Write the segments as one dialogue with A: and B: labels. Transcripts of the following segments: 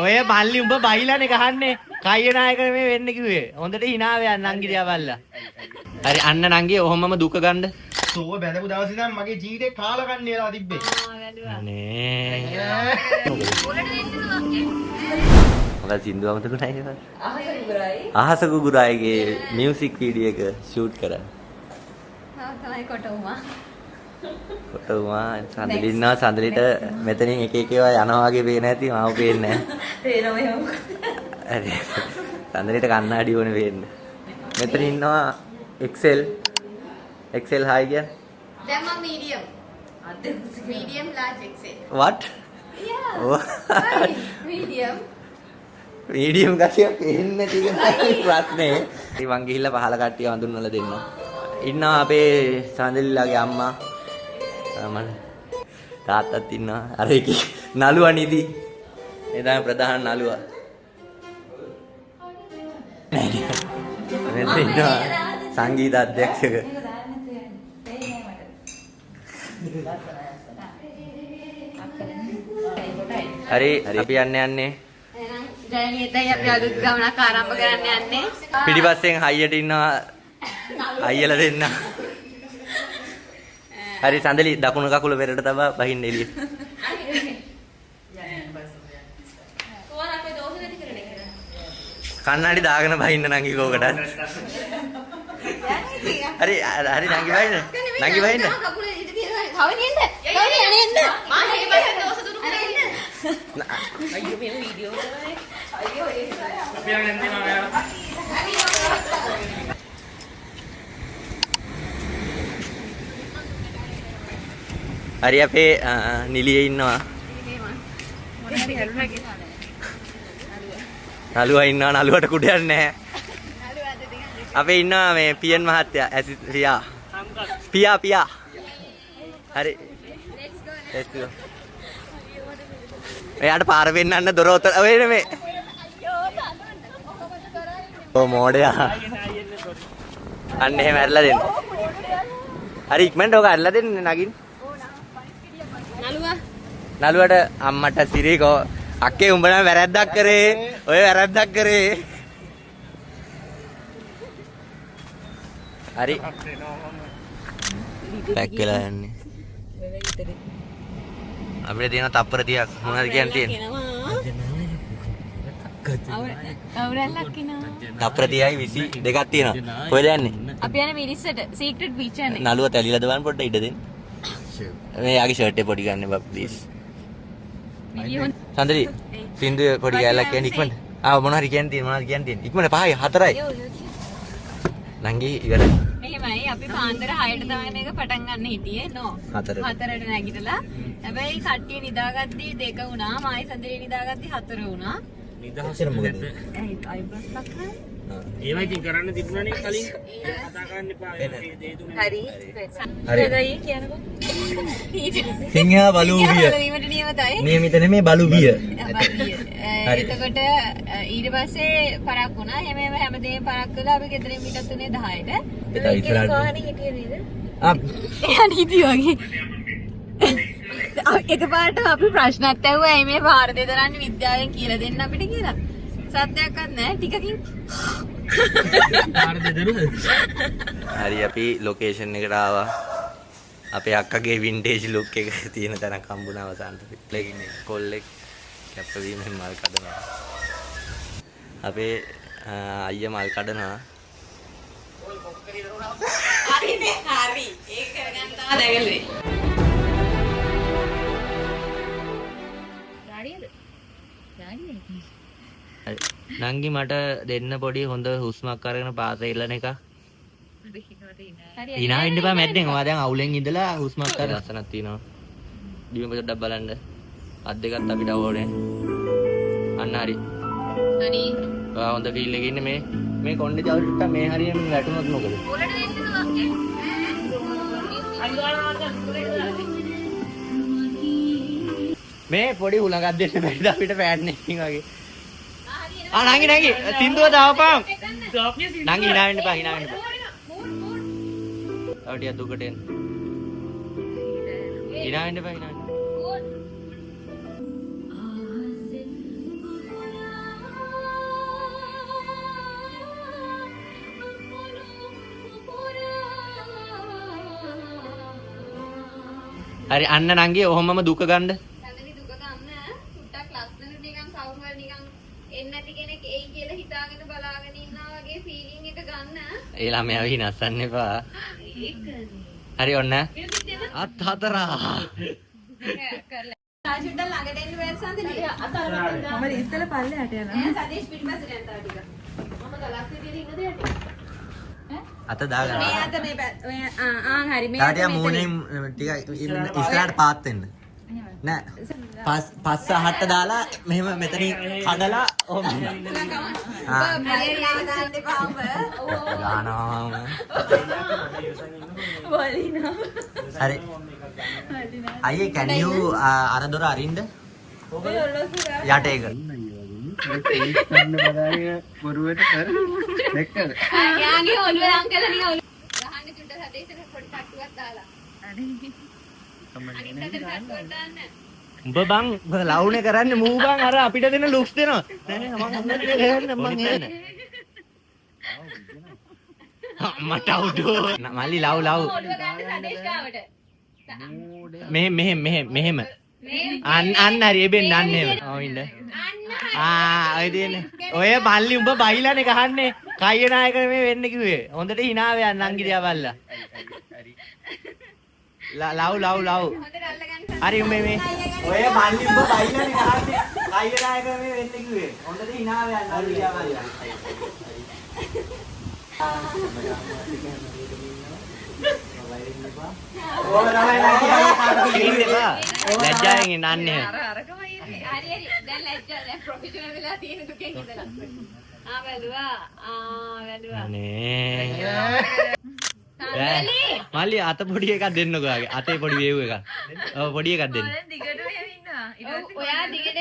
A: ඔය මල්ලි උඹ බයිලානේ ගහන්නේ. කයිය නායක මේ වෙන්න කිව්වේ. හොඳට hina වෙන්න නංගි දිහා බලලා. හරි අන්න නංගි ඔහොමම දුක ගන්න. සෝව බැලපු දවසේ ඉඳන් මගේ ජීවිතේ කාලා ගන්න වෙලා තිබ්බේ. අනේ. මොකද සින්දු අමතකුණා ඒක? අහස කුගුරායිගේ මියුසික් වීඩියෝ එක ෂූට් කරා.
B: තමයි කොටුමා.
A: කොටුමා සඳලි ඉන්නවා සඳලිට මෙතනින් එක එක ඒවා යනවා වගේ පේන ඇති මාව පේන්නේ නැහැ.
B: පේනව එහෙම.
A: හරි. සඳලිට කන්නඩි ඕනේ පේන්න. මෙතන ඉන්නවා XL high කිය.
B: දැන් මම medium. medium large XL.
A: What?
B: Yeah.
A: Oh.
B: medium.
A: medium ගැසිය පේන්නේ නැති එක ප්‍රශ්නේ. ඉතින් මං ගිහිල්ලා පහල කට්ටිය හඳුන්වලා දෙන්න. ඉන්නවා අපේ සඳලිලාගේ අම්මා. මම තාත්තත් ඉන්නවා. අර එකේ නළුවා නිදි. ඒ තමයි ප්‍රධාන නළුවා. මෙතන ඉන්නවා සංගීත අධ්‍යක්ෂක. හරි අපි යන්නේ.
B: ජයනියතයි අපි අලුත් ගමනක් ආරම්භ කරන්න යන්නේ.
A: පිටිපස්සෙන් හයියට ඉන්නවා අයියලා දෙන්න. හරි සඳලි දකුණු කකුල පෙරට තබා බහින්න එළිය. කන්නඩි දාගෙන බහින්න නංගි කෝකටත්. හරි හරි නංගි බහින්න. නංගි බහින්න.
B: අයියෝ මේ වීඩියෝ කරන්නේ. අයියෝ ඒක. අපි යන්නේ මම යනවා.
A: හරි අපේ නිලියේ ඉන්නවා. නළුවා ඉන්නවා නළුවට කුඩයක් නැහැ. අපේ ඉන්නවා මේ පියන් මහත්තයා පියා. හරි. let's go. එයාට පාර පෙන්නන්න දොර උතර ඔය නෙමෙයි. ඔව් මෝඩයා. අන්න එහෙම ඇරලා දෙන්න. හරි ඉක්මනට ඔක ඇරලා දෙන්න නගින්. නළුවට අම්මට සිරිකෝ අක්කේ උඹ නම් වැරද්දක් කරේ. ඔය වැරද්දක් කරේ. හරි. පැක් වෙලා යන්නේ. අපිට තියෙන තප්පර 30ක් මොනවද කියන්න තියෙන්නේ?
B: අවුරල්ලක් කිනවා.
A: තප්පර 30යි 22ක් තියෙනවා. කොහෙද යන්නේ?
B: අපි යන්නේ මිරිස්සට සීක්‍රට් බීච් යන්නේ.
A: නළුව තැලිලාද බලන්න පොඩ්ඩක් ඉඩ දෙන්න. මේ යාගේ ෂර්ට් එක පොඩි ගන්න බා ප්ලීස්. සඳලි සින්දු පොඩි ගෑලක් කියන්නේ ඉක්මනට. මොන හරි කියන්න තියෙන ඉක්මනට 5යි 4යි. නංගි ඉවරයි.
B: මෙහෙමයි අපි පාන්දර 6ට තමයි මේක පටන් ගන්න හිටියේ නෝ. 4ට නැගිටලා. හැබැයි කට්ටිය නිදාගද්දි 2 වුණා. මායි සඳලි නිදාගද්දි 4 වුණා.
A: නිදාහසර මොකද?
B: අයිබ්‍රෝස් පක්කා.
C: ඒවා ඉතින් කරන්න තිබුණානේ කලින් කතා කරන්න එපා ඒ දේ තුන
B: හරි හරි කියනකො
A: සිංහා බලුවිය නියමිත නෙමේ බලුවිය
B: එතකොට ඊට පස්සේ පරක් වුණා හැමදේම පරක් කළා අපි ගෙදරින් පිටත් උනේ 10ට ඒක කොහොනේ හිටියේ නේද එයා හිටිය වගේ එකපාරට අපි ප්‍රශ්නත් ඇහුවා එයි මේ පාර දෙදරන්නේ විද්‍යාවෙන් කියලා දෙන්න අපිට කියලා සත්‍යයක්වත් නැහැ ටිකකින්
C: පාර දෙදරුද
A: හරි අපි ලොකේෂන් එකට ආවා අපේ අක්කගේ වින්ටේජ් ලුක් එක තියෙන තැනක් හම්බුණා වසන්ත පිටලේ ඉන්නේ කොල්ලෙක් කැප්පවීමෙන් මල් කඩනවා අපේ අයියා මල් කඩනවා
B: හරිනේ හරි ඒක කරගන්න තමයි දැගලුවේ
A: නංගි මට දෙන්න පොඩි හොඳ හුස්මක් අරගෙන පාත එල්ලන එක. hina වෙන්න එපා මැද්දෙන්. ඔයා දැන් අවුලෙන් ඉඳලා හුස්මක් අර ලස්සනක් තියෙනවා. දිවෙ පොඩ්ඩක් බලන්න. අත් දෙකත් අපිට ඕනේ. අන්න හරි.
B: හරි.
A: ඔයා හොඳ ෆීල් එකේ ඉන්නේ මේ කොණ්ඩේ ජවුල් ටික මේ හරියම වැටුනොත් මොකද?
B: පොළට දෙන්න
A: මේ පොඩි උලඟක් දෙන්න බැරිද අපිට ෆෑන් එකකින් වගේ. නංගි සින්දුව දාපන්. නංගි hina වෙන්න එපා. තව ටිකක් දුකට එන්න. hina වෙන්න එපා. හරි අන්න නංගි ඔහොමම දුක ගන්න.
B: සඳලි දුක ගන්න සුට්ටක් ලස්සනට නිකන් කවුරුහරි නිකන් එන්නේ නැති කෙනෙක් එයි කියලා හිතාගෙන බලාගෙන ඉන්නා වගේ ෆීලිං එක ගන්න.
A: ඒ ළමයා විනාසන්න එපා. හරි ඔන්න. අත් හතරා.
B: කරලා. සාජුට ළඟට එන්න බැරි සඳලි.
D: මම ඉස්සෙල්ලා පල්ලෙහාට යනවා.
B: සදේශ් පිටිපස්සට යන්න තව ටිකක්. මම ගලක් විදියට ඉන්නද යටි?
A: අත දාගන්න.
B: මේ අත මේ ඔය හරි මේ
A: තාටිය මූණෙන් ටික ඉස්සරහට පාත් වෙන්න. නෑ. පස්ස අහට දාලා මෙහෙම මෙතනින් කඩලා ඔහොම. හරි. අයියේ can you අර දොර අරින්න? යට ඒක.
B: යාගේ ඔළුව ලං කරලා නිකන් ඔළුව ගහන්න චුට්ට සදේශට පොඩි තට්ටුවක් දාලා. අනිත් අතට තට්ටුවක් දාන්න.
A: උඹ බං ලවුනේ කරන්නේ මූ බං අර අපිට දෙන ලුක්ස් දෙනවා. නෑ මම හොඳට මං එන්නේ. මට අවුඩෝ. මල්ලි ලව් ලව්.
B: ඔළුව ගන්න සදේශ් ගාවට.
A: මෙහෙම. අන්න හරි එබෙන් අන්න එහෙම. ඔව් ඉන්න. ඔය දෙන්නේ. ඔය මල්ලි උඹ බයිලානේ ගහන්නේ. කයිය නායක මේ වෙන්න කිව්වේ. හොඳට hina වෙයන් නංගි දිහා බලලා. ලව්.
B: හොඳට අල්ලගන්න.
A: හරි මේ ඔය මල්ලි උඹ බයිලානේ ගහන්නේ. කයිය නායක මේ වෙන්න කිව්වේ. හොඳට hina වෙයන් නංගි දිහා බලලා. ලැජ්ජාවෙන් ඉන්නන්නේ.
B: හරි දැන් ලැජ්ජා දැන් ප්‍රොෆෙෂනල් වෙලා තියෙන දුකෙන් ඉඳලා. වැළුවා.
A: අනේ. මල්ලි අත පොඩි එකක් දෙන්නකෝ ආගේ. අතේ පොඩි වේව් එකක්. ඔව් පොඩි එකක් දෙන්න.
D: දිගටම එහෙම ඉන්නවා.
B: ඔයා දිගට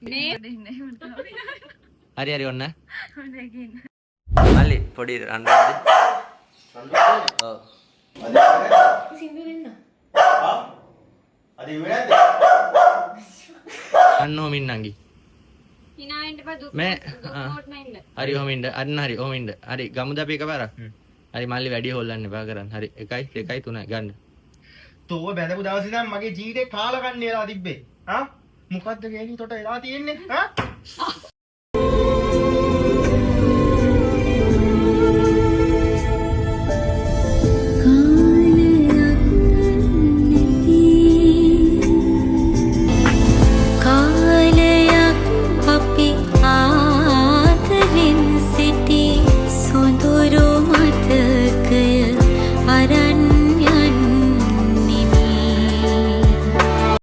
B: මේ
A: හරි ඔන්න. මල්ලි පොඩි රණ්ඩුවක් දෙන්න. ඔව්. අන්නෝ මින්නංගි.
B: hinaෙන්ට පා දුක්
A: මේ
B: නෝට් නැන්න.
A: හරි ඔහොම ඉන්න. අන්න හරි ඔහොම ඉන්න. හරි ගමුද අපි එකපාරක්. හරි මල්ලි වැඩි හොල්ලන්න එපා කරන්න. හරි 1 2 3 ගන්න.
E: තෝව බැලපු දවසේ ඉඳන් මගේ ජීවිතේ කාලකන්ණි වෙලා තිබ්බේ. මොකද්ද ගේනි තොට වෙලා තියෙන්නේ?